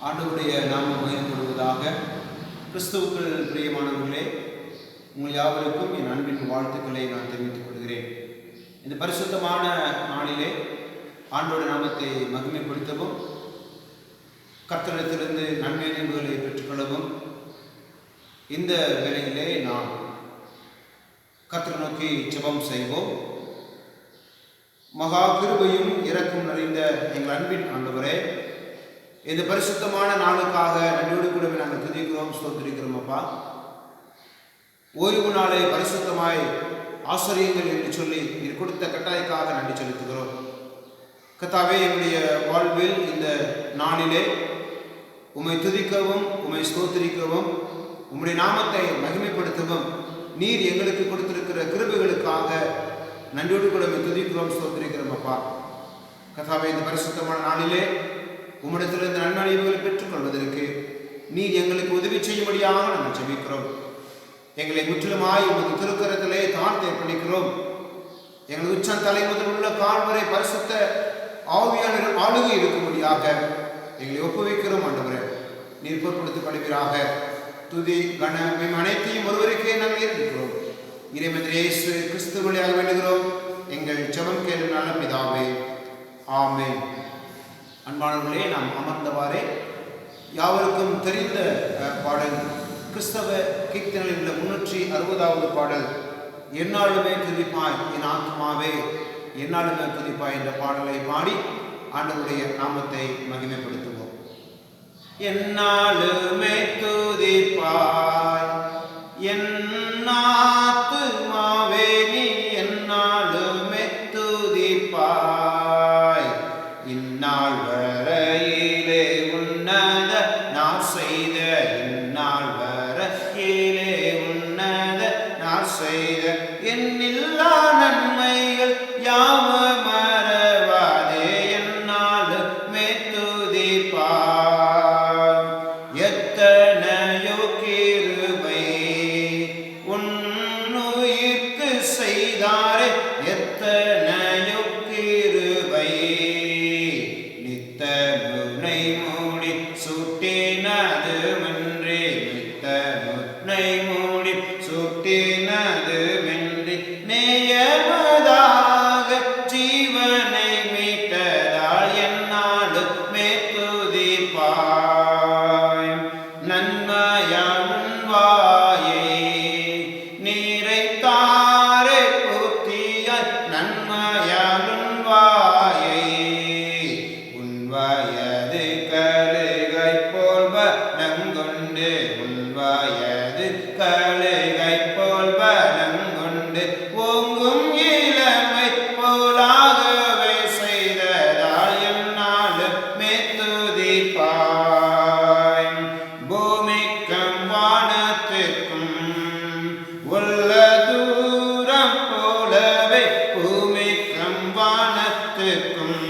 ஆண்டவருடைய நாமம் மகிமைப்படுவதாக. கிறிஸ்துவுக்குள் பிரியமானவர்களே, உங்கள் யாவருக்கும் என் அன்பின் வாழ்த்துக்களை நான் தெரிவித்துக் கொள்கிறேன். இந்த பரிசுத்தமான நாளிலே ஆண்டவருடைய நாமத்தை மகிமைப்படுத்தவும், கர்த்தரிடத்திலிருந்து நன்மை நினைவுகளை பெற்றுக்கொள்ளவும் இந்த வேளையிலே நாம் கர்த்தரை நோக்கி ஜெபம் செய்வோம். மகா கிருபையும் இரக்கம் நிறைந்த எங்கள் அன்பின் ஆண்டவரே, இந்த பரிசுத்தமான நாளுக்காக நன்றியோடு கூட நாங்கள் துதிக்கிறோம், ஸ்தோத்திரிக்கிறோம். அப்பா, ஓய்வு நாளை பரிசுத்தமாய் ஆசிரியங்கள் என்று சொல்லி நீர் கொடுத்த கட்டாயக்காக நன்றி செலுத்துகிறோம். கர்த்தாவே, எங்களுடைய வாழ்வில் இந்த நாளிலே உம்மை துதிக்கவும், உம்மை ஸ்தோத்திரிக்கவும், உம்முடைய நாமத்தை மகிமைப்படுத்தவும் நீர் எங்களுக்கு கொடுத்திருக்கிற கிருபைகளுக்காக நன்றியோடு கூட துதிக்கிறோம், ஸ்தோத்திரிக்கிறோம். அப்பா கர்த்தாவே, இந்த பரிசுத்தமான நாளிலே உம்மிடத்திலிருந்து நன்மணிவுகளை பெற்றுக்கொள்வதற்கு நீர் எங்களுக்கு உதவி செய்யும்படியாக நாங்கள் ஜெபிக்கிறோம். எங்களை முற்றிலுமாய் உமது திருக்கரத்திலே தாழ்த்தி அர்ப்பணிக்கிறோம். எங்கள் உச்சம் தலை முதல் உள்ள கால் வரை பரிசுத்த ஆவியாளர் ஆளுகை இருக்கும்படியாக எங்களை ஒப்புவிக்கிறோம். ஆண்டவரே, நீர் பொறுப்படுத்திக் கொள்வீராக. துதி கன அனைத்தையும் ஒருவருக்கே நாங்கள் இருக்கிறோம். இறைமதி இயேசு கிறிஸ்து வழியாக வேண்டுகிறோம் எங்கள் ஜெபம் கேளும் நல்ல பிதாவே, ஆமென். அன்பானவர்களே, நாம் அமர்ந்தவாறே யாவருக்கும் தெரிந்த பாடல், கிறிஸ்தவ கீர்த்தனையில் உள்ள 360வது பாடல், எந்நாளுமே துதிப்பாய் என் ஆத்மாவே, எந்நாளுமே துதிப்பாய் என்ற பாடலை பாடி ஆண்டவருடைய நாமத்தை மகிமைப்படுத்துவோம். எந்நாளுமே துதிப்பாய் என் ஆத்துமாவே, நீ எந்நாளுமே துதிப்பாய், இந்நாள் வரையிலே உன்னத நான் செய்த, இந்நாள் வரையிலே உன்னத நான் செய்த என்னில்லா நன்மைகள் யாவும் மறவாதே, எந்நாளுமே துதிப்பாய். எத்தனையோ கிருபை உன்னுயிர்க்கு செய்தாரே, எத்தனையோ கிருபை நித்த முனை மூடி சுட்டினது வென்றி, நித்த முனை மூடி சுட்டினது வென்றி, நேயமதாக ஜீவனை மீட்டதால் எந்நாளுமே துதிப்பாய். நன்மையான் வாயை நீரைத்தாரே புத்தியாய், நன்மையான் வாயை உன் வயது கழுகை போல் பலங்கொண்டு, உன் வயது கழுகை போல் பலங்கொண்டு, ஓங்கும் இளமை போலாகவே செய்ததால் எந்நாளுமே துதிப்பாய். பூமிக்கும் வானத்திற்கும் உள்ள தூரம் போலவே, பூமிக்கும் வானத்திற்கும்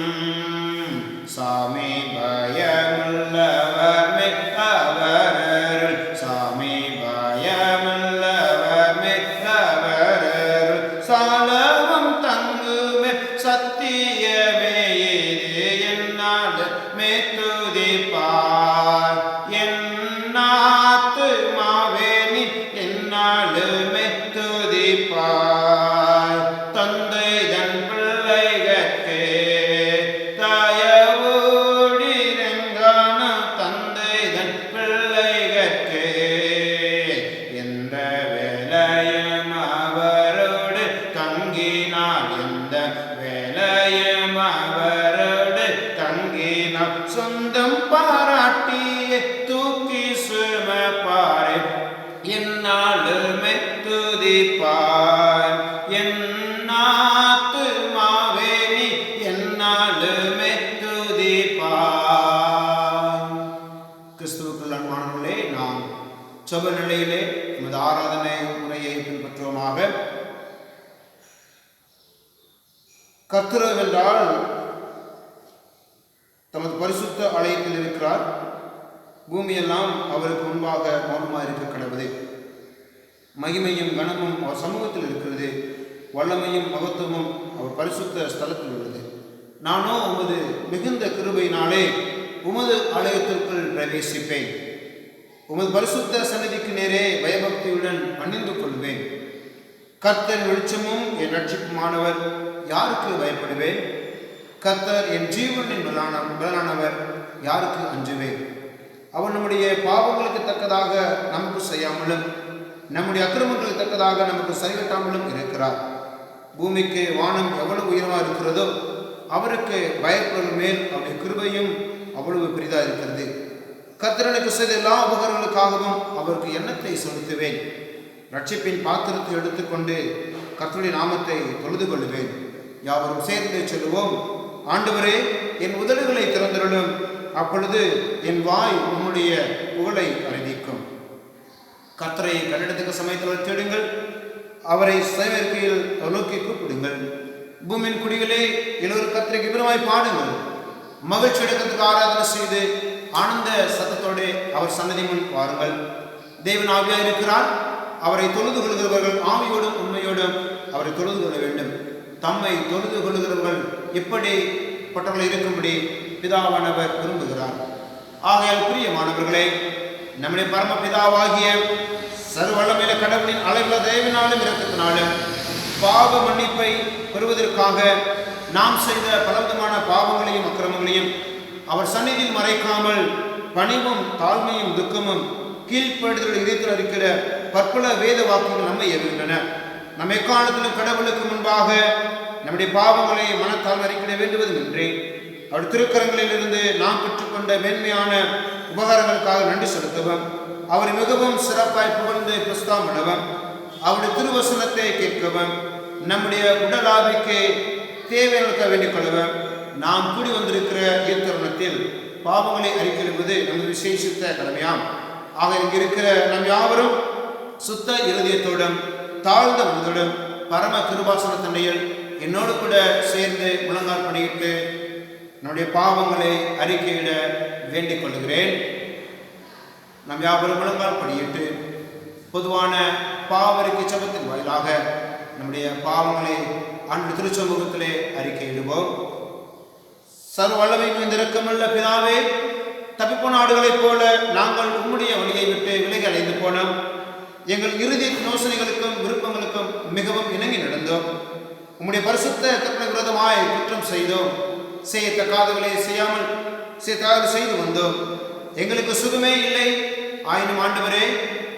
சாமி பயமுள்ளவர் மிக்கவரருள், சாமி பயமுள்ளவர் மிக்கவரருள், சாலவும் தங்குமே சத்தியமே இது, எந்நாளுமே துதிப்பாய். என் ஆத்துமாவே, நீ எந்நாளுமே துதிப்பாய். தந்தை தன் பிள்ளைகட்கே தயவோடிரங்கான, தந்தை தன் பிள்ளைகட்கே எந்த வேலையும் அவரோடு தங்கினார், எந்த வேலையும் அவரோடு தங்கினார், சொந்தம் பாராட்டிய தூக்கி சுமப்பாரே, எந்நாளுமே துதிப்பாய். என் ஆத்துமாவே, நீ எந்நாளுமே துதிப்பாய். கிறிஸ்துவுக்குள் அன்பானவர்களே, நாம் ஜெப நிலையிலே நமது ஆராதனை முறையை பின்பற்றுவோமாக. கர்த்தர் என்றால் தமது பரிசுத்த ஆலயத்தில் இருக்கிறார், பூமியெல்லாம் அவருக்கு முன்பாக மௌனமாக இருக்க கடவுளே. மகிமையும் கனமும் அவர் சமூகத்தில் இருக்கிறது, வல்லமையும் மகத்துவமும் அவர் பரிசுத்த ஸ்தலத்தில் உள்ளது. நானோ உமது மிகுந்த கிருபையினாலே உமது ஆலயத்திற்குள் பிரவேசிப்பேன். உமது பரிசுத்த சந்நிதிக்கு நேரே பயபக்தியுடன் பணிந்து கொள்வேன். கர்த்தர் வெளிச்சமும் என் ரட்சிப்புமானவர், யாருக்கு பயப்படுவேன்? கர்த்தர் என் ஜீவனின் பலனானவர், யாருக்கு அஞ்சுவேன்? அவர் நம்முடைய பாவங்களுக்கு தக்கதாக நமக்கு செய்யாமலும் நம்முடைய அக்கிரமங்களுக்கு தக்கதாக நமக்கு சரிகட்டாமலும் இருக்கிறார். பூமிக்கு வானம் எவ்வளவு உயரமாக இருக்கிறதோ அவருக்கு பயப்படுவதன் மேல் அவருடைய கிருபையும் அவ்வளவு பெரிதாக இருக்கிறது. கர்த்தர் எனக்கு செய்த எல்லா உபகாரங்களுக்காகவும் அவருக்கு எண்ணத்தை செலுத்துவேன். ரட்சிப்பின் பாத்திரத்தை எடுத்துக்கொண்டு கர்த்தருடைய நாமத்தை தொழுது கொள்வேன். யாவரும் சேர்ந்து சொல்லுவோம், ஆண்டவரே என் உதடுகளை திறந்தருளும், அப்பொழுது என் வாய் உம்முடைய புகழை அறிவிக்கும். கர்த்தரை கண்ணிடத்துக்கு சமயத்தில் தேடுங்கள், அவரை சேவற்கையில் நோக்கி கூப்பிடுங்கள். பூமியின் குடிகளே எல்லோரும் கர்த்தருக்கு விபரமாய் பாடுங்கள். மகிழ்ச்சி அடக்கத்துக்கு ஆராதனை செய்து ஆனந்த சத்தத்தோடு அவர் சன்னதி முன் வாருங்கள். தேவன் ஆவியாக இருக்கிறார். அவரை தொழுது கொள்கிறவர்கள் ஆவியோடும் உண்மையோடும் அவரை தொழுது கொள்ள வேண்டும். தம்மை தொழுது கொள்கிறவர்கள் எப்படிப்பட்டவர்கள் இருக்கும்படி பிதாவானவர் விரும்புகிறார். ஆகையால் பிரியமானவர்களே, நம்முடைய பரமபிதாவாகிய சர்வவல்லமையுள்ள கடவுளின் அளவுள்ள தயவினாலும் இரக்கத்தினாலும் பாவ மன்னிப்பை பெறுவதற்காக நாம் செய்த பலவிதமான பாவங்களையும் அக்கிரமங்களையும் அவர் சந்நிதியில் மறைக்காமல் பணிவும் தாழ்மையும் துக்கமும் கீழ்ப்படுதல் இதயத்தில் இருக்கிற பற்பல வேத வாக்குகள் நம்மை ஏவுகின்றன. நம்ம எக்காலத்திலும் கடவுளுக்கு முன்பாக நம்முடைய பாவங்களை மனத்தால் அறிக்கிட வேண்டுவதும் இன்றி அவர் திருக்கரங்களில் இருந்து நாம் பெற்றுக்கொண்ட மேன்மையான உபகாரங்களுக்காக நன்றி செலுத்தவும், அவரை மிகவும் சிறப்பாய் புகழ்ந்து பிரஸ்தாம் பண்ணவும், அவருடைய திருவசனத்தை கேட்கவும், நம்முடைய உடல் ஆவிக்கு தேவையாக வேண்டிக் கொள்ளவும் நாம் கூடி வந்திருக்கிற இத்தருணத்தில் பாவங்களை அறிக்கையிடுவது நமது விசேஷித்த கடமையாம். ஆக இங்கு இருக்கிற நம் யாவரும் சுத்த இருதயத்தோடும் தாழ்ந்த மனதோடும் பரம கிருபாசன தண்டையில் என்னோடு கூட சேர்ந்து முழங்கால் படியிட்டு நம்முடைய பாவங்களை அறிக்கையிட வேண்டிக் கொள்கிறேன். நம் யாவரும் முழங்கால் படியிட்டு பொதுவான பாவறிக்கை சபத்தின் வாயிலாக நம்முடைய பாவங்களை ஆண்டு திருச்சமூகத்திலே அறிக்கையிடுவோம். சர்வ வல்லமை இந்த இரக்கமுள்ள பிதாவே, தப்பிப்போன ஆடுகளைப் போல நாங்கள் உம்முடைய வழியை விட்டு விலகி அடைந்து போனோம். எங்கள் இறுதி யோசனைகளுக்கும் விருப்பங்களுக்கும் மிகவும் இணங்கி நடந்தோம். உம்முடைய பரிசுத்த கற்பனை விரோதமாய் குற்றம் செய்தோம். செய்யத்தக்காதவர்களை செய்யாமல் செய்து வந்தோம். எங்களுக்கு சுகமே இல்லை. ஆயினும் ஆண்டவரே,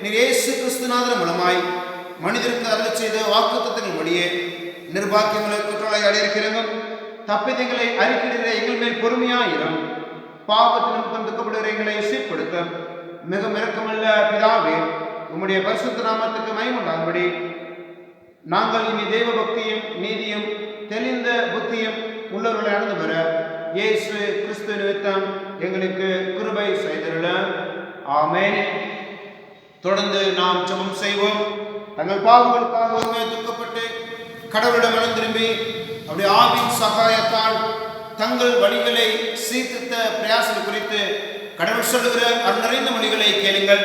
நீர் இயேசு கிறிஸ்துநாதர் மூலமாய் மனிதருக்கு அருள் செய்த வாக்குத்தத்தங்கள் வழியே நிர்பாக்கியங்களை குற்றலை அடையிருக்கிறோம். தப்பிதங்களை அறிக்கையிடுகிற எங்கள் மேல் பொறுமையாயிரும். பாவத்திலும் துக்கப்படுகிற எங்களை சீர்படுத்த மிக இரக்கமுள்ள பிதாவே, உம்முடைய பரிசுத்த நாமத்துக்கு மகிமையுண்டாகும்படி நாங்கள் இனி தெய்வ பக்தியும் நீதியும் தெளிந்த புத்தியும் உள்ளவர்களை நடந்து வர இயேசு கிறிஸ்து நிமித்தம் எங்களுக்கு கிருபை செய்திருள. ஆமென். தொடர்ந்து நாம் ஜெபம் செய்வோம். தங்கள் பாவங்களுக்காக ஒருமே துக்கப்பட்டு கடவுளிடம் மனம் திரும்பி அவருடைய ஆவின் சகாயத்தால் தங்கள் வழிகளை சீர்திருத்த பிரயாசம் குறித்து கடவுள் சொல்லுகிற அருள்நிறைந்த மொழிகளை கேளுங்கள்.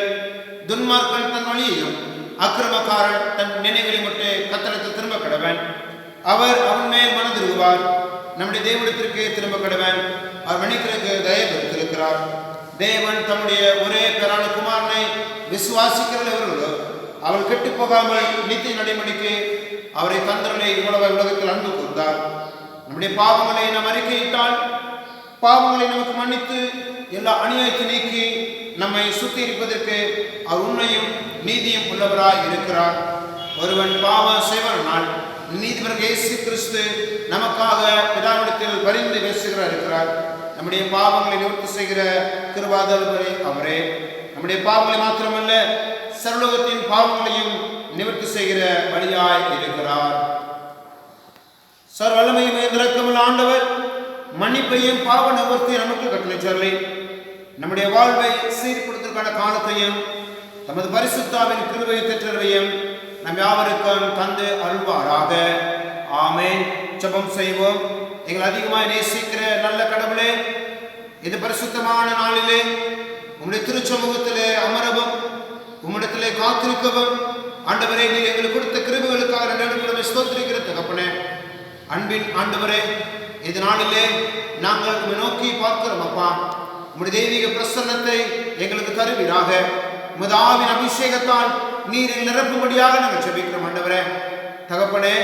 துன்மார்க்கன் தன் வழியையும் அக்கிரமக்காரன் தன் நினைவுகளை முட்டு கத்தளத்தில் திரும்ப கடவன். அவர் அவன் மேல் மனதிருவார். நம்முடைய தேவனிடத்திற்கு திரும்ப கடவன். அவர் மன்னிக்கிறதுக்கு தயவு இருக்கிறார். தேவன் தம்முடைய ஒரே பேரான குமாரனை விசுவாசிக்கிறவர்களோ அவள் கெட்டு போகாமல் நித்திய நடைமுறைக்கு அவரை தந்தரனை உலகத்தில் அன்பு கூர்ந்தார். நம்முடைய பாவங்களை நாம் அறிக்கையிட்டால் பாவங்களை நமக்கு மன்னித்து எல்லா அநியாயத்தை நீக்கி நம்மை சுத்திகரிப்பதற்கு அவர் உண்மையும் நீதியும் உள்ளவராய் இருக்கிறார். ஒருவன் பாவம் செய்வதனால் நீதிபதி இயேசு கிறிஸ்து நமக்காக பிதாவிடத்தில் பரிந்து பேசுகிறார் இருக்கிறார். நம்முடைய பாவங்களை நிவர்த்தி செய்கிற கிருபாதாரே அவரே. நம்முடைய பாவங்களை மாத்திரமல்ல, சர்வலோகத்தின் பாவங்களையும் நிவர்த்தி செய்கிற வழியாய் இருக்கிறார். சர்வல்லமையும் இரக்கமுள்ள ஆண்டவர் மன்னிப்பையும் பாவ நிவர்த்தியை நமக்கு கட்டளை நம்முடைய வாழ்வை சீர்படுத்துவதற்கான காலத்தையும் தமது பரிசுத்தாவின் கிருபை பெற்றவையும் நம் யாவருக்கும் தந்து அருள்வாராக. ஆமென். ஜெபம் செய்வோம். எங்கள் அதிகமாக நேசிக்கிற நல்ல கடவுளே, இது பரிசுத்தமான நாளிலே உம்முடைய திருச்சமூகத்திலே அமரவும் உம்மிடத்திலே காத்திருக்கவும் ஆண்டவரே, நீர் எங்களுக்கு கொடுத்த கிருபைகளுக்காக நன்றி ஸ்தோத்திரிக்கிற தகப்பனே. அன்பின் ஆண்டவரே, இது நாளிலே நாங்கள் உம்மை நோக்கி பார்க்கிறோம் அப்பா. உம்முடைய தெய்வீக பிரசன்னத்தை எங்களுக்கு தருவீராக. உமது ஆவின் அபிஷேகத்தால் நீரில் நிரப்பும்படியாக நாங்கள் ஜெபிக்கிறோம் ஆண்டவரே. தகப்பனே,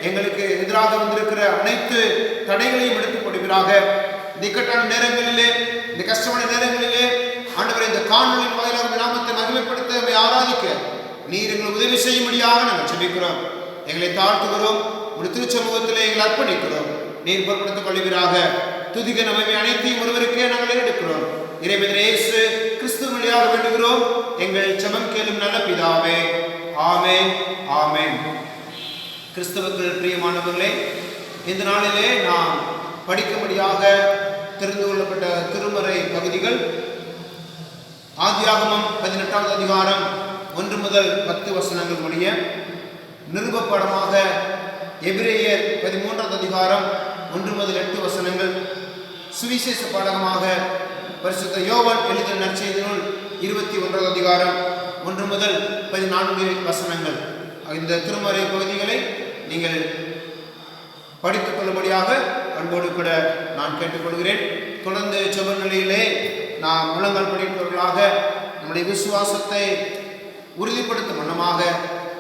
எங்களுக்கு எதிராக வந்திருக்கிற அனைத்து தடைகளையும் எடுத்துக் கொடுவீராக. இந்த இக்கட்டான நேரங்களிலே, இந்த கஷ்டமான நேரங்களிலே ஆண்டவரே, இந்த காணொலியின் வாயிலாக நாமத்தை மகிமைப்படுத்த ஆராதிக்க நீர் எங்களுக்கு உதவி செய்யும்படியாக நாங்கள் ஜெபிக்கிறோம். எங்களை தாழ்த்துகிறோம். ஒரு திருச்சமூகத்திலே எங்களை அர்ப்பணிக்கிறோம். நீர் பொருட்படுத்திக் கொள்வீராக. துதிக்க நன்மை அனைத்தையும் ஒருவருக்கே நாங்கள் எடுக்கிறோம். இறைவன் இயேசு கிறிஸ்து வழியாக வேண்டுகிறோம் எங்கள் ஜெபம் கேளும் நல்ல பிதாவே. ஆமென், ஆமென். கிறிஸ்தவர்கள் பிரியமானவர்களே, இந்த நாளிலே நாம் படிக்கும்படியாக தெரிந்து கொள்ளப்பட்ட திருமறை பகுதிகள் ஆதியாகமம் 18வது அதிகாரம் 1 முதல் 10 வசனங்கள் முடிய, நிருபப்படமாக எபிரேயர் 13வது அதிகாரம் 1 முதல் 8 வசனங்கள், சுவிசேஷ பாடகமாக பரிசுத்த யோவான் எழுதின நற்செய்தி நூல் 21வது அதிகாரம் 1 முதல் 14 வசனங்கள். இந்த திருமறை பகுதிகளை நீங்கள் படித்துக் கொள்ளும்படியாக அன்போடு கூட நான் கேட்டுக்கொள்கிறேன். தொடர்ந்து ஜெப நிலையிலே நாம் முழங்கால் படிப்பவர்களாக நம்முடைய விசுவாசத்தை உறுதிப்படுத்தும் வண்ணமாக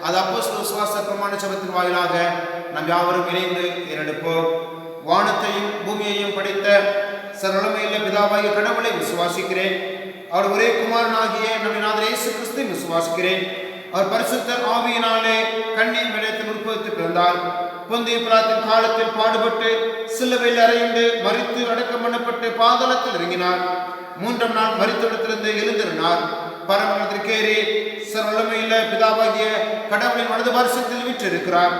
அது அப்போஸ்தலர் விசுவாச பிரமாண ஜெபத்தின் வாயிலாக நாம் யாவரும் இணைந்து ஏறெடுப்போம். வானத்தையும் பூமியையும் படைத்த சர்வவல்லமையுள்ள பிதாவாகிய கடவுளை விசுவாசிக்கிறேன். அவர் ஒரே குமாரனாகிய நம்முடைய நாதர் இயேசு கிறிஸ்துவை விசுவாசிக்கிறேன். அவர் பரிசுத்த ஆவியினாலே கன்னியின் விடயத்தில் உற்பத்தி பிறந்தார். பொந்திய பிலாத்தின் காலத்தில் பாடுபட்டு சிலுவையில் அறையுண்டு மரித்து அடக்கம் பண்ணப்பட்டு பாதாளத்தில் இறங்கினார். 3ஆம் நாள் மரித்தெழுந்திருந்து எழுந்திருந்தார். பரமண்டலத்திற்கேறி சர்வவல்லமையுள்ள பிதாவாகிய கடவுளின் வலது பார்சத்தில் வீற்றிருக்கிறார்.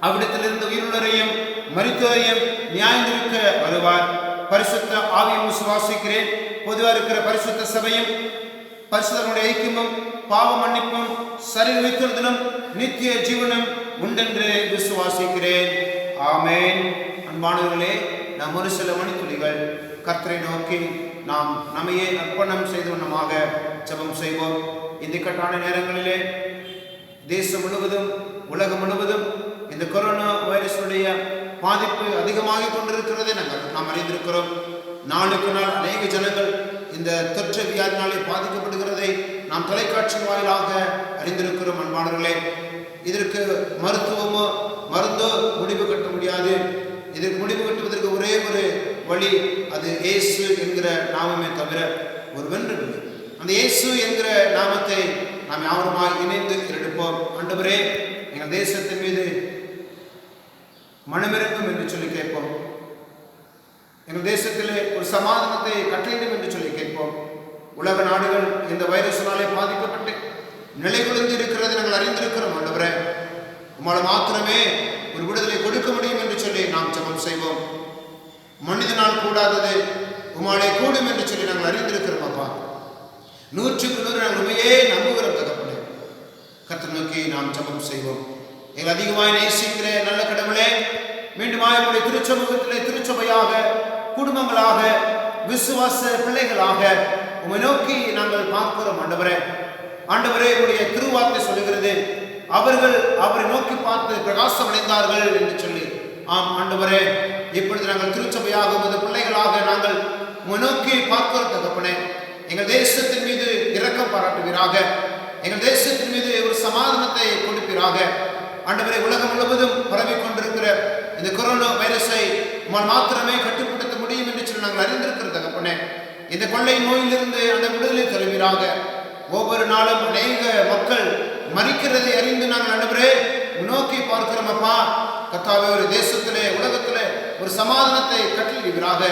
அவ்விடத்திலிருந்து உயிருள்ளவரையும் மரித்தோரையும் நியாயந்திருக்க வருவார். பரிசுத்த ஆவியும் விசுவாசிக்கிறேன். பொதுவாக இருக்கிற பரிசுத்த சபையும் பரிசுத்தனுடைய ஐக்கியமும் பாவ மன்னிப்பும் சரீர வைத்திருந்தலும் நித்திய ஜீவனும் உண்டென்று விசுவாசிக்கிறேன். ஆமென். அன்பானவர்களே, நாம் ஒரு சில மணித்துளிகள் கர்த்தரை நோக்கி நாம் நம்மையே அர்ப்பணம் செய்த வண்ணமாக ஜெபம் செய்வோம். இந்த கட்டான நேரங்களிலே தேசம் முழுவதும் உலகம் முழுவதும் இந்த கொரோனா வைரஸுடைய பாதிப்பு அதிகமாக கொண்டிருக்கிறதை நாம் அறிந்திருக்கிறோம். நாளுக்கு நாள் அநேக ஜனங்கள் இந்த தொற்று வியாதினாலே பாதிக்கப்படுகிறதை நாம் தொலைக்காட்சி வாயிலாக அறிந்திருக்கிறோம். அன்பானவர்களே, இதற்கு மருத்துவமோ மருந்தோ முடிவு கட்ட முடியாது. இதற்கு முடிவு கட்டுவதற்கு ஒரே ஒரு வழி, அது இயேசு என்கிற நாமமே தவிர ஒரு வென்று இல்லை. அந்த இயேசு என்கிற நாமத்தை நாம் யாவருமாய் இணைந்து எடுப்போம். ஆண்டவரே, எங்கள் தேசத்தின் மீது மனமிறங்கும் என்று சொல்லி கேட்போம். எங்கள் தேசத்திலே ஒரு சமாதானத்தை கட்டளையிடும் என்று சொல்லி கேட்போம். உலக நாடுகள் இந்த வைரஸினாலே பாதிக்கப்பட்டு நிலை குலைந்து இருக்கிறது நாங்கள் அறிந்திருக்கிறோம். ஆண்டவரே, உம்மால் மாத்திரமே ஒரு விடுதலை கொடுக்க முடியும் என்று சொல்லி நாம் ஜெபம் செய்வோம். மனிதனால் கூடாதது உம்மாலே கூடும் என்று சொல்லி நாங்கள் அறிந்திருக்கிறோம். அப்பா, 100க்கு 100 நாங்கள் உண்மையே நம்புகிறோம். தகப்பனே, கர்த்தர் நோக்கி நாம் ஜெபம் செய்வோம். எங்கள் அதிகமாய் நேசிக்கிற நல்ல கடவுளே, மீண்டும் நம்முடைய திருச்சமூகத்திலே திருச்சபையாக, குடும்பங்களாக, விசுவாச பிள்ளைகளாக உம்மை நோக்கி நாங்கள் பார்க்கிறோம். ஆண்டவரே, ஆண்டவரே, உடைய திருவார்த்தை சொல்லுகிறது, அவர்கள் அவரை நோக்கி பார்த்து பிரகாசம் அடைந்தார்கள் என்று சொல்லி. ஆம் ஆண்டவரே, இப்பொழுது நாங்கள் திருச்சபையாக உமது பிள்ளைகளாக நாங்கள் உம்மை நோக்கி பார்க்கிறோம். தகப்பனே, எங்கள் தேசத்தின் மீது இரக்கம் பாராட்டுவீராக. எங்கள் தேசத்தின் மீது ஒரு சமாதானத்தை கொடுப்பீராக. ஆண்டவரே, உலகம் முழுவதும் பரவி கொண்டிருக்கிற இந்த கொரோனா வைரஸை உம்மால் மாத்திரமே கட்டுப்படுத்த முடியும் என்று சொல்லி நாங்கள் அறிந்திருக்கிற தகப்பனே, இந்த கொள்ளை நோயிலிருந்து அந்த விடுதலை தருவீராக. ஒவ்வொரு நாளும் அநேக மக்கள் மரிக்கிறதை அறிந்து நாங்கள் ஆண்டவரே நோக்கி பார்க்கிறோம். அப்பா கர்த்தாவே, ஒரு தேசத்திலே உலகத்திலே ஒரு சமாதானத்தை கட்டளையிடுவீராக.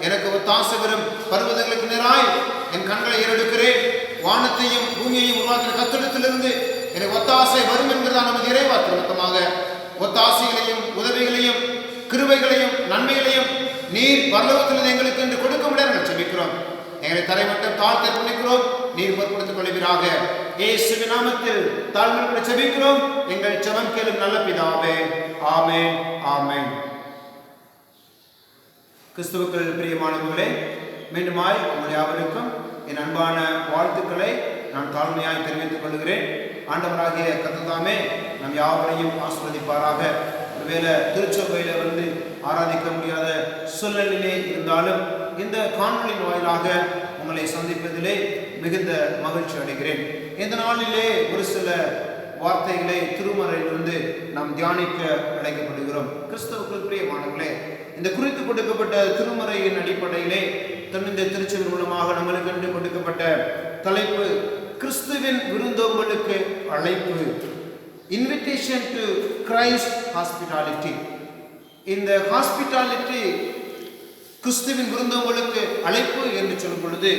எனக்கு ஒத்தாசை வரும் பர்வதங்களுக்கு நேராய் என் கண்களை ஏறெடுக்கிறேன். வானத்தையும் பூமியையும் உருவாக்கிற கர்த்தரிடத்திலிருந்து எனக்கு ஒத்தாசை வரும் என்கிறதா நமது இறைவாக்கு மொத்தமாக ஒத்தாசைகளையும் உதவிகளையும் கிருபைகளையும் நன்மைகளையும் நீர் பரலோகத்திலிருந்து எங்களுக்கு என்று கொடுக்க முடியாது நாங்கள் ஜெபிக்கிறோம். எங்களை தரைமட்டம் தாழ்த்த பண்ணிக்கிறோம். நீர் பொறுப்படுத்திக் கொள்வீராக. இயேசுவின் நாமத்தில் தாழ்மையோடு ஜெபிக்கிறோம். எங்கள் ஜெபம் கேளும் நல்ல பிதாவே. ஆமென், ஆமென். கிறிஸ்துவுக்குள் பிரியமானவர்களே, மீண்டுமாய் உங்கள் யாவருக்கும் என் அன்பான வாழ்த்துக்களை நான் தாழ்மையாய் தெரிவித்துக் கொள்கிறேன். ஆண்டவராகிய கர்த்தர் தாமே நம் யாவரையும் ஆசீர்வதிப்பாராக. ஒருவேளை திருச்சபையில் ஆராதிக்க முடியாத சூழ்நிலையிலே இருந்தாலும் இந்த காணொளியின் வாயிலாக உங்களை சந்திப்பதிலே மிகுந்த மகிழ்ச்சி அடைகிறேன். இந்த நாளிலே ஒரு சில வார்த்தைகளை திருமறையிலிருந்து நாம் தியானிக்க அழைக்கப்படுகிறோம். கிறிஸ்தவுக்குள் பிரியமானவர்களே, இந்த குறித்து கொடுக்கப்பட்ட திருமறையின் அடிப்படையிலே இந்த திருச்சபை மூலமாக நம்மளுக்கு கொடுக்கப்பட்ட தலைப்பு கிறிஸ்துவின் விருந்தோம்பலுக்கு அழைப்பு, இன்விடேஷன் டு கிரைஸ்ட் ஹாஸ்பிட்டாலிட்டி. இந்த ஹாஸ்பிட்டாலிட்டி கிறிஸ்துவின் விருந்தோம்பலுக்கு அழைப்பு என்று சொல்லும் பொழுது,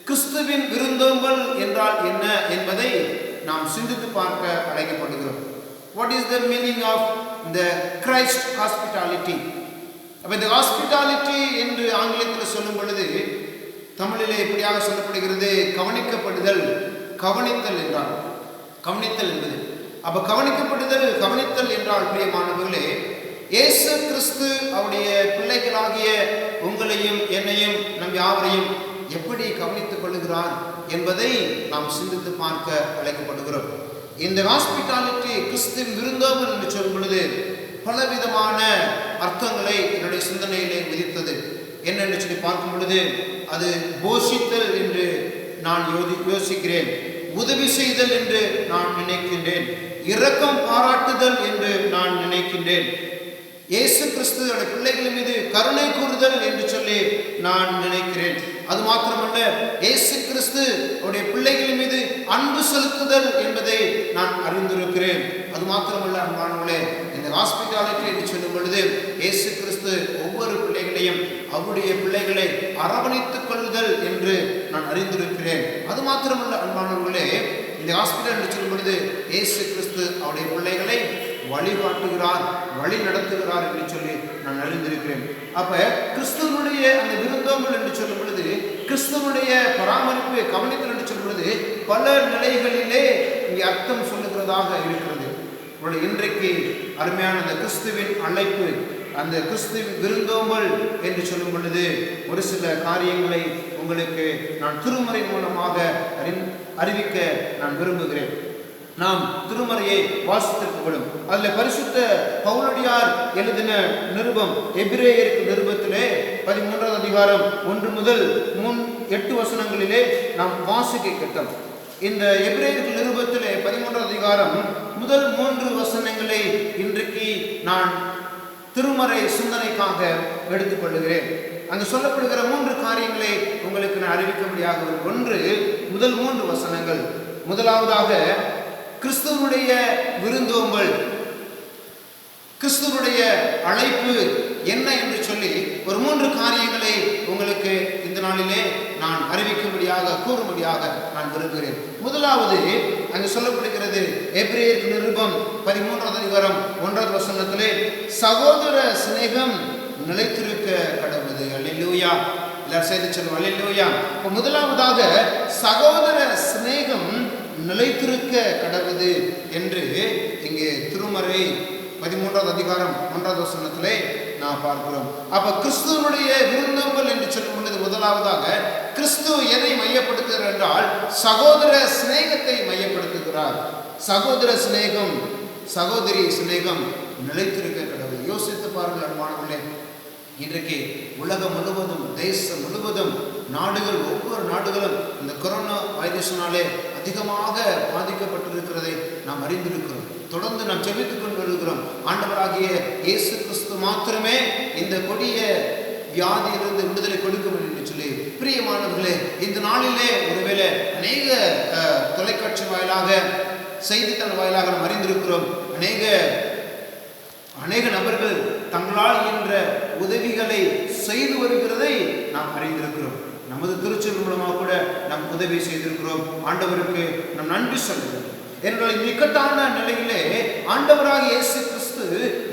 கிறிஸ்துவின் விருந்தோம்பல் என்றால் என்ன என்பதை நாம் சிந்தித்து பார்க்க அழைக்கப்படுகிறோம். What is the meaning of the Christ hospitality? அப்ப இந்த ஹாஸ்பிட்டாலிட்டி என்று ஆங்கிலத்தில் சொல்லும் பொழுது தமிழிலே இப்படியாக சொல்லப்படுகிறது, கவனிக்கப்படுதல், கவனித்தல் என்றால் கவனித்தல் என்பது. அப்ப கவனிக்கப்படுதல், கவனித்தல் என்றால் பிரியமானவர்களே, இயேசு கிறிஸ்து அவருடைய பிள்ளைகளாகிய உங்களையும் என்னையும் நம் யாவரையும் எப்படி கவனித்துக் கொள்கிறார் என்பதை நாம் சிந்தித்து பார்க்க அழைக்கப்படுகிறோம். இந்த ஹாஸ்பிட்டாலிட்டி கிறிஸ்துவின் விருந்தோம்பல் என்று சொல்லும் பொழுது பலவிதமான அர்த்தங்களை என்னுடைய சிந்தனையிலே விதித்தது. என்னென்று சொல்லி பார்க்கும் பொழுது அது போஷித்தல் என்று நான் யோசிக்கிறேன், உதவி செய்தல் என்று நான் நினைக்கின்றேன், இரக்கம் பாராட்டுதல் என்று நான் நினைக்கின்றேன், இயேசு கிறிஸ்து அவருடைய பிள்ளைகள் மீது கருணை கூறுதல் என்று சொல்லி நான் நினைக்கிறேன். அது மாத்திரமல்ல, இயேசு கிறிஸ்து அவருடைய பிள்ளைகள் மீது அன்பு செலுத்துதல் என்பதை நான் அறிந்திருக்கிறேன். அது மாத்திரமல்ல அன்பானவர்களே, இந்த ஹாஸ்பிட்டாலிட்டி என்று சொல்லும் பொழுது இயேசு கிறிஸ்து ஒவ்வொரு பிள்ளைகளையும் அவருடைய பிள்ளைகளை அரவணைத்துக் கொள்ளுதல் என்று நான் அறிந்திருக்கிறேன். அது மாத்திரமல்ல அன்பானவர்களே, இந்த ஹாஸ்பிட்டல் என்று சொல்லும் பொழுது இயேசு கிறிஸ்து அவருடைய பிள்ளைகளை வழிகாட்டுகிறார், வழி நடத்துகிறார் என்று சொல்லி நான் அறிந்திருக்கிறேன். அப்ப கிறிஸ்துவனுடைய அந்த விருந்தோம்பல் என்று சொல்லும் பொழுது, கிறிஸ்துவனுடைய பராமரிப்பு, கவனித்தல் என்று சொல்லும் பொழுது பல நிலைகளிலே இங்கே அர்த்தம் சொல்லுகிறதாக இருக்கிறது. இன்றைக்கு அருமையான அந்த கிறிஸ்துவின் அழைப்பு, அந்த கிறிஸ்துவின் விருந்தோம்பல் என்று சொல்லும் பொழுது ஒரு சில காரியங்களை உங்களுக்கு நான் திருமறை மூலமாக அறிவிக்க நான் விரும்புகிறேன். நாம் திருமறையை வாசித்திருக்கப்படும். அதில் பரிசுத்த பவுலடியார் எழுதின நிருபம், எபிரேயருக்கு நிருபத்திலே 13வது அதிகாரம் 1 முதல் 8 வசனங்களிலே நாம் வாசிக்க கேட்டோம். இந்த எபிரேயருக்கு நிருபத்திலே 13வது அதிகாரம் முதல் 3 வசனங்களை இன்றைக்கு நான் திருமறை சிந்தனைக்காக எடுத்துக்கொள்ளுகிறேன். அங்கு சொல்லப்படுகிற 3 காரியங்களை உங்களுக்கு நான் அறிவிக்கும்படியாக. ஒன்று, முதல் 3 வசனங்கள். முதலாவதாக கிறிஸ்துவனுடைய விருந்தோம்பல், கிறிஸ்துவனுடைய அழைப்பு என்ன என்று சொல்லி ஒரு 3 காரியங்களை உங்களுக்கு இந்த நாளிலே நான் அறிவிக்கும்படியாக, கூறும்படியாக நான் விரும்புகிறேன். முதலாவது அங்கு சொல்லப்படுகிறது, எபிரேயர் நிருபம் 13வது அதிகாரம் 1வது வசனத்திலே, சகோதர சிநேகம் நிலைத்திருக்க கடவுது. அல்லேலூயா. எல்லாரும் சேர்ந்து சொல்லுவோம் அல்லேலூயா. முதலாவதாக சகோதர சிநேகம் நிலைத்திருக்க கடவுது என்று இங்கே திருமறை 13வது அதிகாரம் 1வது வசனத்திலே நான் பார்க்கிறோம். அப்ப கிறிஸ்துவனுடைய விருந்தோம்பல் என்று சொல்லும் பொழுது முதலாவதாக கிறிஸ்து எதை மையப்படுத்துகிறார் என்றால் சகோதர சிநேகத்தை மையப்படுத்துகிறார். சகோதர சிநேகம், சகோதரி சிநேகம் நிலைத்திருக்க கடவுள். யோசித்து பாருங்கள் அன்பானவர்களே, இன்றைக்கு உலகம் முழுவதும், தேசம் முழுவதும், நாடுகள், ஒவ்வொரு நாடுகளும் இந்த கொரோனா வைரஸினாலே அதிகமாக பாதிக்கப்பட்டிருக்கிறதை நாம் அறிந்திருக்கிறோம். தொடர்ந்து நாம் ஜெபித்துக் கொண்டு வருகிறோம். ஆண்டவராகிய இயேசு கிறிஸ்து மாத்திரமே இந்த கொடிய வியாதியிலிருந்து விடுதலை கொடுக்க வேண்டும் என்று சொல்லி, பிரியமானவர்களே, இந்த நாளிலே ஒருவேளை அநேக தொலைக்காட்சி வாயிலாக, செய்தித்தாள் வாயிலாக நாம் அறிந்திருக்கிறோம். அநேக நபர்கள் தங்களால் என்ற உதவிகளை செய்து வருகிறதை நாம் அறிந்திருக்கிறோம். நமது திருச்சபை மூலமாக கூட நாம் உதவி செய்திருக்கிறோம். ஆண்டவருக்கு நாம் நன்றி சொல்கிறோம். என்னுடைய இக்கட்டான நிலையிலே ஆண்டவராக இயேசு கிறிஸ்து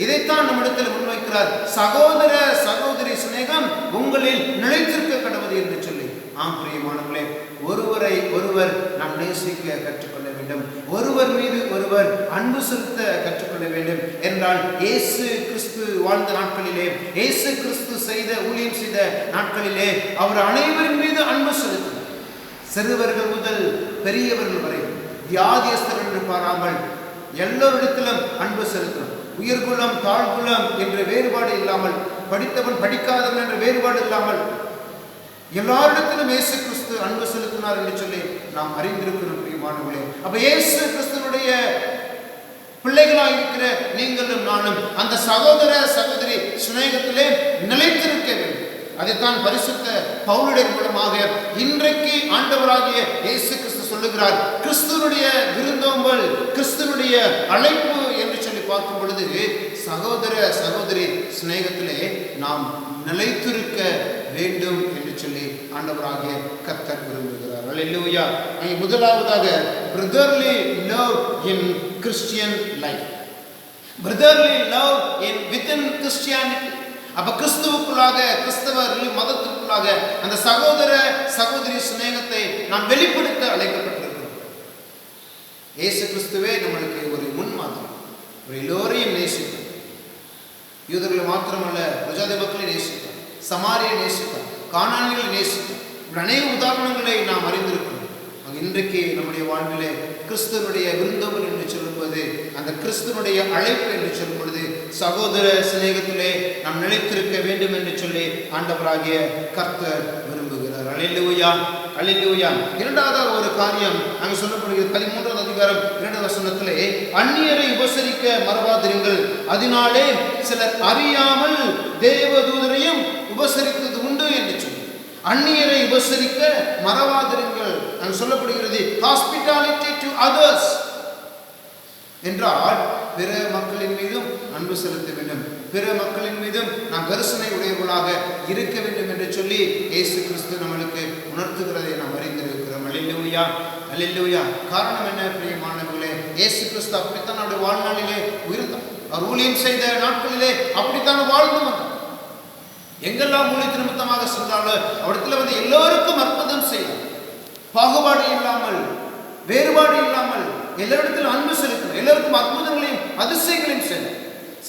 இதைத்தான் நம்மிடத்தில் முன்வைக்கிறார். சகோதர சகோதரி சிநேகம் உங்களில் நிலைத்திருக்க கடவுது என்று சொல்லி. ஆம் பிரியமானவர்களே, ஒருவரை ஒருவர் நாம் நேசிக்க கற்றுக்கொள்ள வேண்டும். ஒருவர் மீது ஒருவர் அன்பு செலுத்த கற்றுக்கொள்ள வேண்டும் என்றால் இயேசு கிறிஸ்து வாழ்ந்த நாட்களிலே, இயேசு கிறிஸ்து செய்த ஊழியம் செய்த நாட்களிலே அவர் அனைவரின் மீது அன்பு செலுத்தினார். சிறுவர்கள் முதல் பெரியவர்கள் வரை, வியாதியஸ்தர் என்று பாராமல் எல்லோரிடத்திலும் அன்பு செலுத்தினார். உயர்குலம் தாழ்குலம் என்ற வேறுபாடு இல்லாமல், படித்தவன் படிக்காதவன் என்ற வேறுபாடு இல்லாமல் எல்லாரிடத்திலும் இயேசு கிறிஸ்து அன்பு செலுத்தினார் என்று சொல்லி நாம் அறிந்திருக்கிறோம் பிரியமானவர்களே. அப்ப இயேசு கிறிஸ்துனுடைய பிள்ளைகளாக இருக்கிற நீங்களும் நானும் அந்த சகோதர சகோதரி சிநேகத்திலே நிலைத்திருக்க வேண்டும். அதைத்தான் பரிசுத்த பவுலுடைய மூலமாக இன்றைக்கு ஆண்டவராகிய இயேசு கிறிஸ்து சொல்லுகிறார். கிறிஸ்துவனுடைய விருந்தோம்பல், கிறிஸ்துவனுடைய அழைப்பு என்று சொல்லி பார்க்கும் பொழுது சகோதர சகோதரி சிநேகத்திலே நாம் நிலைத்திருக்க வேண்டும் என்று சொல்லி ஆண்டவராகிய கர்த்தர் விரும்புகிறார். அல்லேலூயா. முதலாவதாக brotherly love in Christian life. brotherly love in within Christianity. அப்ப கிறிஸ்துவுக்குள்ளாக, கிறிஸ்தவ மதத்திற்குள்ளாக அந்த சகோதர சகோதரி சிநேகத்தை நாம் வெளிப்படுத்த அழைக்கப்பட்டிருக்கிறோம். இயேசு கிறிஸ்துவே நம்மளுக்கு ஒரு முன்மாதிரி. எல்லோரையும் நேசித்தார். யூதர்களை மாத்திரமல்ல, பிரஜாதி மக்களை நேசித்தார், சமாரியை நேசித்தார், கானானியர்களை நேசித்தார். அநேக உதாரணங்களை நாம் அறிந்திருக்கிறோம். இன்றைக்கு நம்முடைய வாழ்விலே கிறிஸ்துவனுடைய விருந்தோம்பல் என்று சொல்லும்போது, அந்த கிறிஸ்துவனுடைய அழைப்பு என்று சொல்லும் பொழுது சகோதர சிநேகத்திலே நாம் நிலைத்திருக்க வேண்டும் என்று சொல்லி ஆண்டவராகிய கர்த்தர் விரும்புகிறார். அல்லேலூயா, அல்லேலூயா. இரண்டாவதாக ஒரு காரியம் அங்கே சொல்லப்படுகிறது. 13வது அதிகாரம் 2வது வசனத்திலே, அந்நியரை உபசரிக்க மறவாதிருங்கள், அதனாலே சிலர் அறியாமல் தேவதூதரையும் உபசரித்தது உண்டு என்று சொல்லி, அந்நியரை உபசரிக்க மறவாதிருங்கள் அங்கு சொல்லப்படுகிறது. ஹாஸ்பிட்டாலிட்டி டு அதர்ஸ் என்றால் பிற மக்களின் மீதும் அன்பு செலுத்த வேண்டும், பிற மக்களின் மீதும் நாம் கரிசனை உடையவர்களாக இருக்க வேண்டும் என்று சொல்லி இயேசு கிறிஸ்து நம்மளுக்கு உணர்த்துகிறதை நாம் அறிந்திருக்கிறோம். அல்லேலூயா, அல்லேலூயா. காரணம் என்ன பிரியமானவர்களே? இயேசு கிறிஸ்து அப்படித்தான் அவருடைய வாழ்நாளிலே உயிர்த்தார். அவர் ஊழியம் செய்த நாட்களிலே அப்படித்தான் வாழ்ந்து வந்தார். எங்கெல்லாம் ஊழியத்து நிமித்தமாக சென்றாலும் அவரிடத்துல வந்து எல்லோருக்கும் அற்புதம் செய்தார். பாகுபாடு இல்லாமல், வேறுபாடு இல்லாமல் எல்லாரிடத்திலும் அன்பு செலுத்தினார். எல்லோருக்கும் அற்புதங்களையும் அதிசயங்களையும் செய்தார்.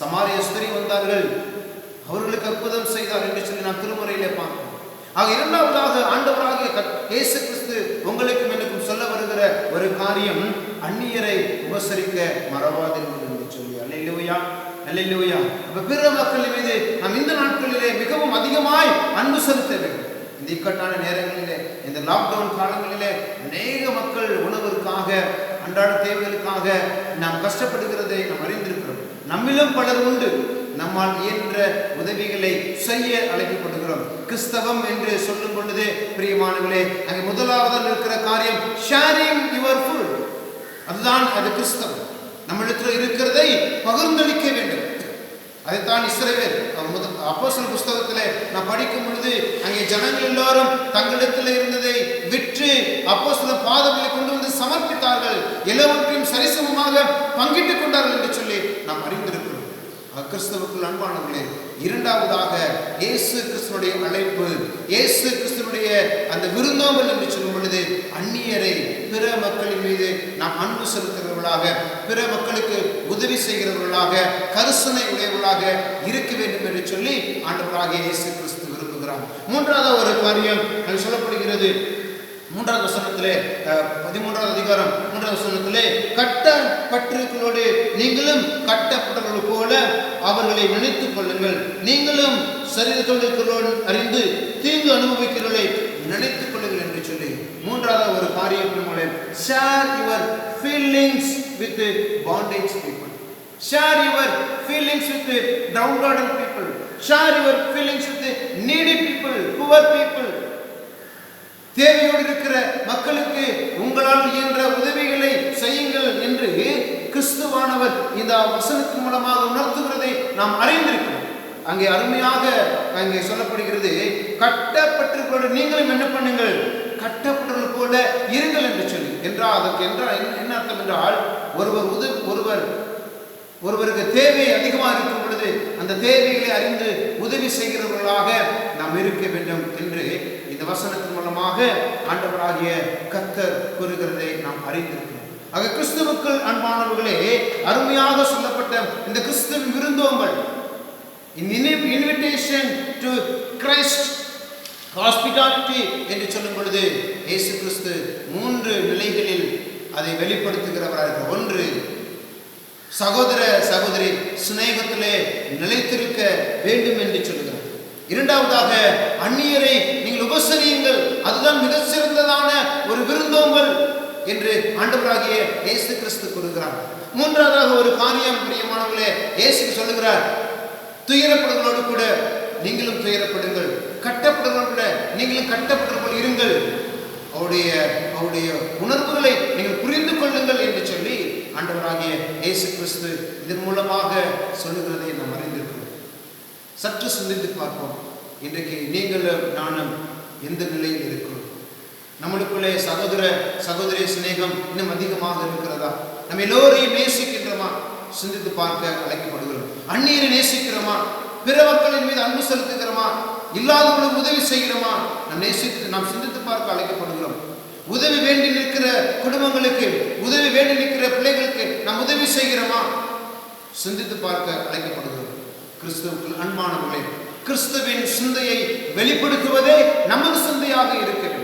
சமாரிய ஸ்திரீ வந்தார்கள், அவர்களுக்கு அற்புதம் செய்தார் என்று சொல்லி நாம் திருமுறையிலே பார்க்கிறோம். ஆக இரண்டாவதாக ஆண்டவராகிய இயேசு கிறிஸ்து உங்களுக்கும் எனக்கும் சொல்ல வருகிற ஒரு காரியம், அந்நியரை உபசரிக்க மறவாதீர்கள் என்று சொல்லி. அல்லேலூயா, அல்லேலூயா. அப்ப பிற மக்களின் மீது நாம் இந்த நாட்களிலே மிகவும் அதிகமாய் அன்பு செலுத்த வேண்டும். இந்த இக்கட்டான நேரங்களிலே, இந்த லாக்டவுன் காலங்களிலே அநேக மக்கள் உணவிற்காக, அன்றாட தேவைகளுக்காக நாம் கஷ்டப்படுகிறதை நாம் அறிந்திருக்கிறோம். நம்மிலும் பலர் உண்டு. நம்மால் இயன்ற உதவிகளை செய்ய அழைக்கப்படுகிறோம். கிறிஸ்தவம் என்று சொல்லும் பொழுதே பிரியமானவர்களே, அங்கே முதலாவதாக இருக்கிற காரியம் ஷேரிங் யுவர் ஃபுட். அதுதான் அது கிறிஸ்தவம். நம்மிடத்தில் இருக்கிறதை பகிர்ந்தளிக்க வேண்டும். அதைத்தான் இஸ்ரவேல் அப்போஸ்தலர் புஸ்தகத்திலே நான் படிக்கும் பொழுது அங்கே ஜனங்கள் எல்லாரும் தங்களிடத்தில் இருந்ததை விற்று அப்போஸ்தலர் பாதங்களை கொண்டு வந்து சமர்ப்பித்தார்கள், எல்லாவற்றையும் சரிசமமாக பங்கிட்டுக் கொண்டார்கள் என்று சொல்லி நாம் அறிந்திருக்கிறோம். கிறிஸ்தவுக்குள் அன்பானவர்களே, இரண்டாவதாக இயேசு கிறிஸ்துனுடைய அழைப்பு, இயேசு கிறிஸ்துனுடைய அந்த விருந்தோம்பல் என்று சொல்லும் பொழுது அந்நியரை, பிற மக்களின் மீது நாம் அன்பு செலுத்துகிறவர்களாக, பிற மக்களுக்கு உதவி செய்கிறவர்களாக, கரிசனை உடையவர்களாக இருக்க வேண்டும் என்று சொல்லி ஆண்டவராகிய இயேசு கிறிஸ்து விரும்புகிறார். மூன்றாவது ஒரு காரியம் அது சொல்லப்படுகிறது. 3வது வசனத்திலே, 13வது அதிகாரம் 3வது வசனத்திலே, கட்டப்பட்டிருக்கிறோடு நீங்களும் கட்டப்பட்டவர்கள் போல அவர்களை நினைத்துக் கொள்ளுங்கள், நீங்களும் சரீரத்தோடு அறிந்து தீங்கு அனுபவிக்கிறவர்களை நினைத்துக் கொள்ளுங்கள் என்று சொல்லி மூன்றாவது ஒரு காரியம், share your feelings with bondage people, share your feelings with downtrodden people, share your feelings with needy people, poor people. தேவையோடு இருக்கிற மக்களுக்கு உங்களால் இயன்ற உதவிகளை செய்யுங்கள் என்று கிறிஸ்துவானவர் இந்த வசனத்தின் மூலமாக உணர்த்துகிறதை நாம் அறிந்திருக்கிறோம். அங்கே அருமையாக அங்கே சொல்லப்படுகிறது, கட்டப்பட்டிருக்கிற நீங்களும் என்ன பண்ணுங்கள், கட்டப்பட்டவர்கள் போல இருங்கள் என்று சொல்லி. என்றால் அதற்கு என்ன அர்த்தம் என்றால், ஒருவருக்கு தேவை அதிகமாக இருக்கும் பொழுது அந்த தேவைகளை அறிந்து உதவி செய்கிறவர்களாக நாம் இருக்க வேண்டும் என்று இந்த வசனத்தின் மூலமாக ஆண்டவராகிய கர்த்தர் கூறுகிறதை நாம் அறிந்திருக்கிறோம். ஆக கிறிஸ்துவுக்குள் அன்பானவர்களே, அருமையாக சொல்லப்பட்ட இந்த கிறிஸ்துவின் விருந்தோம்பல், இன்விடேஷன் டு கிரைஸ்ட் ஹாஸ்பிட்டாலிட்டி என்று சொல்லும் பொழுது இயேசு கிறிஸ்து 3 நிலைகளில் அதை வெளிப்படுத்துகிறவராக. ஒன்று, சகோதர சகோதரி சிநேகத்திலே நிலைத்திருக்க வேண்டும் என்று சொல்கிறார். இரண்டாவதாக, அந்நியரை நீங்கள் உபசரியுங்கள், அதுதான் மிக சிறந்ததான ஒரு விருந்தோம்பல் என்று ஆண்டவராகிய இயேசு கிறிஸ்து கூறுகிறார். மூன்றாவதாக ஒரு காரியம் பிரியமானவர்களே இயேசு சொல்லுகிறார், துயரப்படுகளோடு கூட நீங்களும் துயரப்படுங்கள், கட்டப்படுகளோடு கூட நீங்களும் கட்டப்படுகள் இருங்கள், அவருடைய உணர்வுகளை நீங்கள் புரிந்து கொள்ளுங்கள் என்று சொல்லி ஆண்டவராகிய இயேசு கிறிஸ்து இதன் மூலமாக சொல்லுகிறதை நாம் அறிந்திருக்கிறோம். சற்று சிந்தித்து பார்ப்போம். இன்றைக்கு நீங்களும் நானும் எந்த நிலையில் இருக்கிறோம்? நம்மளுக்குள்ளே சகோதர சகோதரி சிநேகம் இன்னும் அதிகமாக இருக்கிறதா? நம்ம எல்லோரையும் நேசிக்கின்றோமா? சிந்தித்து பார்க்க அழைக்கப்படுகிறோம். அந்நியரை நேசிக்கிறோமா? பிற மக்களின் மீது அன்பு செலுத்துகிறோமா? இல்லாதவர்களுக்கு உதவி செய்கிறோமா? நாம் சிந்தித்து பார்க்க அழைக்கப்படுகிறோம். உதவி வேண்டி நிற்கிற குடும்பங்களுக்கு, உதவி வேண்டி நிற்கிற பிள்ளைகளுக்கு நாம் உதவி செய்கிறோமா? சிந்தித்து பார்க்க அழைக்கப்படுகிறோம். கிறிஸ்துவுக்குள் அன்பானவர்களே, கிறிஸ்துவின் சிந்தையை வெளிப்படுத்துவதே நமது சிந்தையாக இருக்கிறது.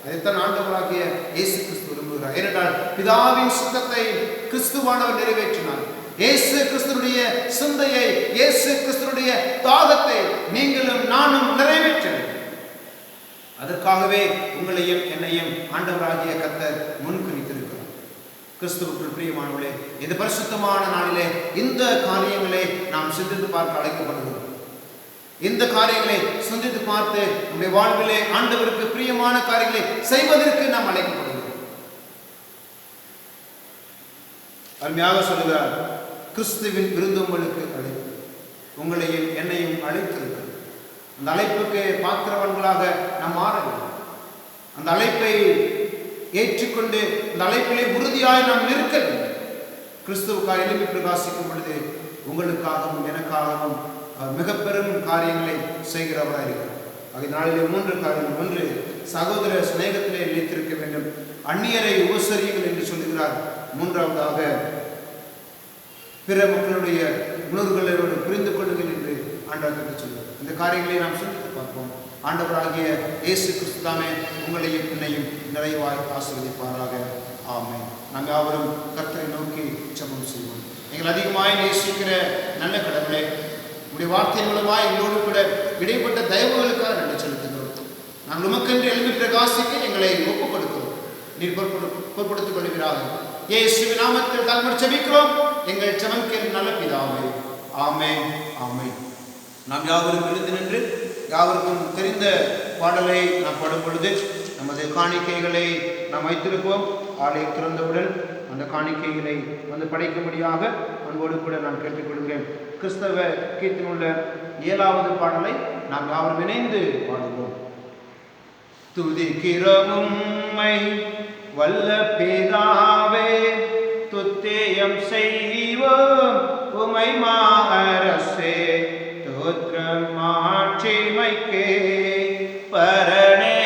அதைத்தான் ஆண்டவராகிய இயேசு கிறிஸ்து விரும்புகிறார். ஏனென்றால் பிதாவின் சித்தத்தை கிறிஸ்துவானவர் நிறைவேற்றினார். இயேசு கிறிஸ்துடைய சிந்தையை, இயேசு கிறிஸ்துடைய தாகத்தை நீங்களும் நானும் நிறைவேற்ற வேண்டும். அதற்காகவே உங்களையும் என்னையும் ஆண்டவராகிய கர்த்தர் முன்குறித்திருக்கிறார். கிறிஸ்துவுக்குள் பிரியமானவர்களே, இந்த பரிசுத்தமான நாளிலே இந்த காரியங்களை நாம் சிந்தித்து பார்க்க அழைக்கப்படுகிறோம். இந்த காரியங்களை சிந்தித்து பார்த்து நம்முடைய வாழ்விலே ஆண்டவருக்கு பிரியமான காரியங்களை செய்வதற்கு நாம் அழைக்கப்படுகிறோம். அருமையாக சொல்லுகிறார், கிறிஸ்துவின் விருந்தோம்பலுக்கு அழைப்பு உங்களையும் என்னையும் அழைத்திருக்கிறது. அந்த அழைப்புக்கு பாத்திரவன்களாக நாம் மாற வேண்டும். அந்த அழைப்பை ஏற்றுக்கொண்டு அந்த அழைப்பிலே உறுதியாய் நாம் நிற்க வேண்டும். கிறிஸ்துவுக்காக எழுப்பி பிரகாசிக்கும் பொழுது உங்களுக்காகவும் எனக்காகவும் மிக பெரும் காரியங்களை செய்கிறவராக இருக்கிறார். அதனாலே 3 காரியங்கள். 1, சகோதர சிநேகத்திலே நிலைத்திருக்க வேண்டும். அந்நியரை உபசரியுங்கள் என்று சொல்லுகிறார். 3ஆவதாக, பிற மக்களுடைய உணர்வுகளோடு புரிந்து கொள்ளுங்கள் என்று ஆண்டவர் சொல்கிறார். இந்த காரியங்களை நாம் சிந்தித்து பார்ப்போம். ஆண்டவராகிய இயேசு கிறிஸ்து தாமே உங்களையும் என்னையும் நிறைவாய் ஆசீர்வதிப்பாராக. ஆமென். நாம் யாவரும் கர்த்தரை நோக்கி ஜெபம் செய்வோம். நீங்கள் அதிகமாய் நேசிக்கிற நல்ல கடவுளே, உடைய வார்த்தை மூலமாக எங்களோடு கூட இடைப்பட்ட தயவுகளுக்காக நன்றி செலுத்துகிறோம். நாங்கள் உமக்கென்று எழுப்பி பிரகாசிக்க எங்களை ஒப்புக் கொடுக்கிறோம். நீர் பொறுப்படுத்திக் கொள்கிறார்கள். இயேசுவின் நாமத்தில் தாழ்மை ஜெபிக்கிறோம் எங்கள் ஜெபம் கேளும் நல்ல பிதாவே. ஆமென், ஆமென். நாம் யாவரும் எழுந்து நின்று யாவருக்கும் தெரிந்த பாடலை நாம் பாடும் பொழுது நமது காணிக்கைகளை நாம் வைத்திருப்போம். ஆலயம் திறந்தவுடன் அந்த காணிக்கைகளை வந்து படைக்கும்படியாக அன்போடு கூட நான் கேட்டுக்கொள்கிறேன். கிறிஸ்தவ கீர்த்தனுள்ள 7வது பாடலை நாம் யாவரும் இணைந்து பாடுவோம். துதிக்கிறோம் உம்மை வல்ல பிதாவே, துத்தியம் செய்வோம் உம்மை மாஅரசே, தோற்றம் மாட்சிமைக்கே பரணே,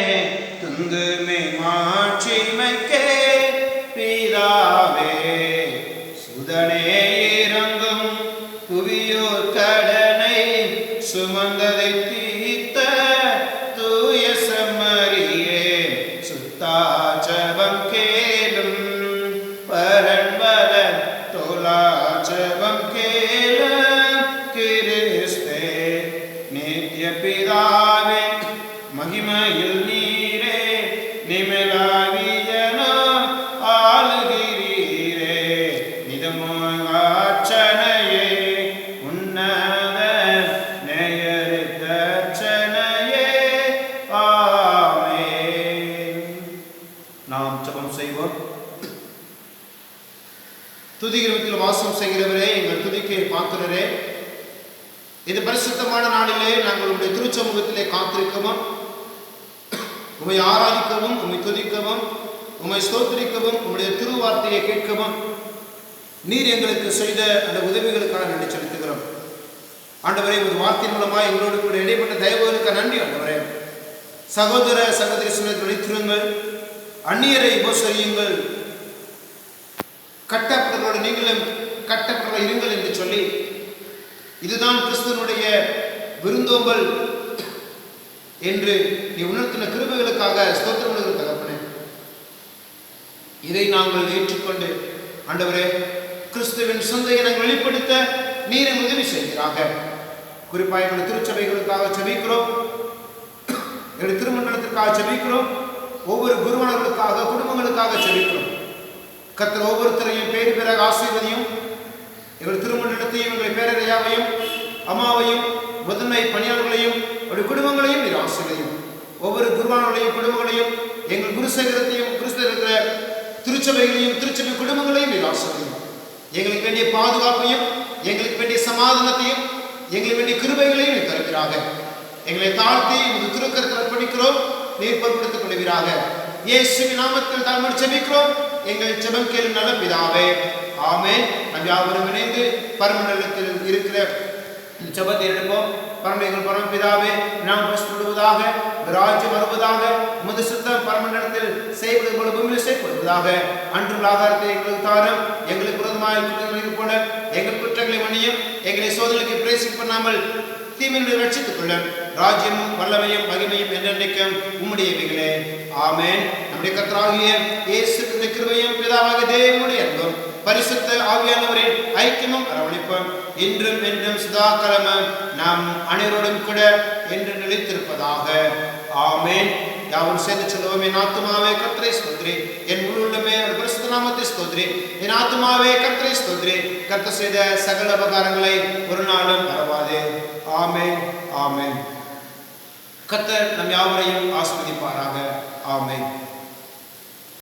துந்துமே மாட்சிமைக்கே பிதாவே, சுதனே இறங்கும் புவியோர் கடனை சுமந்ததை தீர்த்த தூய செம்மறியே, சுத்தாச்சபம் கேளும் பரண்பல தோலாச்சபம் கேள கிறிஸ்தே, நித்திய பிதாவே மகிமையில் நீரே நிமலாவியனோ ஆளுகிறீரே, நிதமாச்சனையே உன்னத நேயரித்தச்சனையே. ஆமென். நாம் ஜெபம் செய்வோம். துதிக்கிறவத்தில் வாசம் செய்கிறவரே, எங்கள் துதிக்கை பாத்திரரே, இந்த பரிசுத்தமான நாளிலே நாங்கள் உங்களுடைய திருச்சமூகத்திலே காத்திருக்கவும், உம்மை ஆராதிக்கவும், உம்மை துதிக்கவும், உம்மை ஸ்தோத்திரிக்கவும், உம்முடைய திருவார்த்தையை கேட்கவும் நீர் எங்களுக்கு செய்த அந்த உதவிகளுக்காக நன்றி செலுத்துகிறோம். ஆண்டவரே, ஒரு வார்த்தை மூலமாக எங்களோடு கூட இடைப்பட்ட தயவுகளுக்கு நன்றி. ஆண்டவரே, சகோதர சகோதரி சிலர் நிலைத்திருங்கள், அந்நியரை உபசரியுங்கள், கட்டப்பட்டவர்களோடு நீங்களும் கட்டப்பட்டவர்கள் இருங்கள் என்று சொல்லி, இதுதான் கிறிஸ்துவனுடைய விருந்தோம்பல் என்று நீ உணர்த்தின கிருபைகளுக்காக ஸ்தோத்திரம் தகப்பனே. இதை நாங்கள் ஏற்றுக்கொண்டு ஆண்டவரே, கிறிஸ்துவின் சொந்த இனங்கள் வெளிப்படுத்த நீர் உதவி செய்கிறாங்க. குறிப்பாக எங்களுடைய திருச்சபைகளுக்காக ஜெபிக்கிறோம், எங்களுடைய திருமண்டலத்திற்காக ஜெபிக்கிறோம், ஒவ்வொரு குருவனர்களுக்காக குடும்பங்களுக்காக ஜெபிக்கிறோம். கர்த்தர் ஒவ்வொருத்தரையும் பேர் பெற ஆசீர்வதியும். எங்கள் திருமண்டலத்தையும் எங்கள் பேரரையாவையும் அம்மாவையும் முதன்மை பணியாளர்களையும் அவருடைய குடும்பங்களையும் நீர் ஆசீர்வதியும். ஒவ்வொரு குருவானர்களையும் குடும்பங்களையும் எங்கள் குருசேகரத்தையும் இருக்கிற திருச்சபைகளையும் திருச்சபை குடும்பங்களையும் நீர் ஆசீர்வதியும். எங்களுக்கு வேண்டிய பாதுகாப்பையும் எங்களுக்கு வேண்டிய சமாதானத்தையும் எங்களுக்கு வேண்டிய கிருபைகளையும் நீர் தருவீராக. எங்களை தாழ்த்தி உங்கள் திருக்கரத்தில் அர்ப்பணிக்கிறோம், நீர் பொறுப்படுத்திக் கொள்வீராக. இயேசுவின் நாமத்தில் தாழ்மை ஜெபிக்கிறோம் எங்கள் ஜெபம் கேளும் நல்ல பிதாவே, ஆமென். நாம் யாவரும் இணைந்து பரமண்டலத்தில் இருக்கிற ஜெபத்தை எடுப்போம். பரமண்டலங்கள் பரமபிதாவே, நாம் பரிசுத்தப்படுவதாக, ராஜ்யம் வருவதாக, உமது சித்தம் பரமண்டலத்தில் செய்வது போல பூமியில் செய்யப்படுவதாக. அன்றுள்ள ஆகாரத்தை எங்களுக்கு தாரும், எங்களுக்கு விரோதமாக குற்றங்களை போல எங்கள் குற்றங்களை மன்னியும், எங்களை சோதனைக்கு பிரவேசிக்க பண்ணாமல் தீமையை ரட்சித்துக் கொள்ளும். ராஜ்யமும் வல்லமையும் மகிமையும் என்றென்றைக்கும் உம்முடையவைகளே, ஆமென். நம்முடைய கர்த்தராகிய இயேசு கிறிஸ்துவின் கிருபையும் பிதாவாகிய தேவனுடைய அன்பும் பரிசுத்த ஆவியானவரின் ஐக்கியமும் அரவணைப்பும் இன்றும் என்றும் சதா காலமும் நாம் அனைவரோடும் கூட என்று நிலைத்திருப்பதாக. ஆமென். யாவரும் சேர்ந்து சொல்லுவோம். என் ஆத்துமாவே கர்த்தரை ஸ்தோத்திரி, என் முழு உள்ளமே அவருடைய பரிசுத்த நாமத்தை ஸ்தோத்திரி. என் ஆத்துமாவே கர்த்தரை ஸ்தோத்திரி, கர்த்தர் செய்த சகல உபகாரங்களை ஒரு நாளும் மறவாதே. ஆமென், ஆமென். கர்த்தர் நம் யாவரையும் ஆசீர்வதிப்பாராக. ஆமென்.